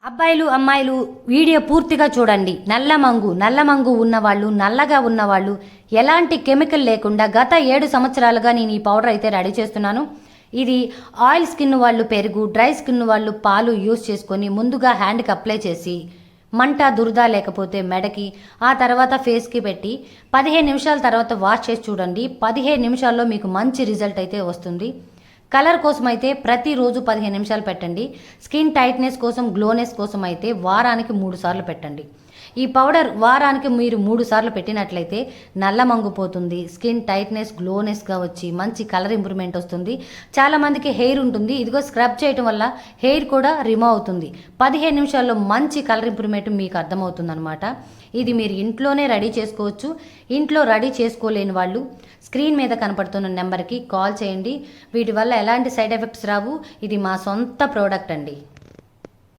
అబ్బాయిలు అమ్మాయిలు వీడియో పూర్తిగా చూడండి. నల్లమంగు ఉన్నవాళ్ళు, నల్లగా ఉన్నవాళ్ళు, ఎలాంటి కెమికల్ లేకుండా గత 7 సంవత్సరాలుగా నేను ఈ పౌడర్ అయితే రెడీ చేస్తున్నాను. ఇది ఆయిల్ స్కిన్ వాళ్ళు పెరుగు, డ్రై స్కిన్ వాళ్ళు పాలు యూస్ చేసుకొని ముందుగా హ్యాండ్కి అప్లై చేసి మంట దురద లేకపోతే మెడకి, ఆ తర్వాత ఫేస్కి పెట్టి 15 నిమిషాల తర్వాత వాష్ చేసి చూడండి. 15 నిమిషాల్లో మీకు మంచి రిజల్ట్ అయితే వస్తుంది. కలర్ కోసం అయితే ప్రతిరోజు 15 నిమిషాలు పెట్టండి. స్కిన్ టైట్నెస్ కోసం, గ్లోనెస్ కోసం అయితే వారానికి 3 సార్లు పెట్టండి. ఈ పౌడర్ వారానికి మీరు 3 సార్లు పెట్టినట్లయితే నల్ల మంగు పోతుంది, స్కిన్ టైట్నెస్ గ్లోనెస్గా వచ్చి మంచి కలర్ ఇంప్రూవ్మెంట్ వస్తుంది. చాలామందికి హెయిర్ ఉంటుంది, ఇదిగో స్క్రబ్ చేయడం వల్ల హెయిర్ కూడా రిమూవ్ అవుతుంది. 15 నిమిషాల్లో మంచి కలర్ ఇంప్రూవ్మెంట్ మీకు అర్థమవుతుంది అనమాట. ఇది మీరు ఇంట్లోనే రెడీ చేసుకోవచ్చు. ఇంట్లో రెడీ చేసుకోలేని వాళ్ళు స్క్రీన్ మీద కనపడుతున్న నెంబర్కి కాల్ చేయండి. వీటి వల్ల ఎలాంటి సైడ్ ఎఫెక్ట్స్ రావు. ఇది మా సొంత ప్రోడక్ట్ అండి.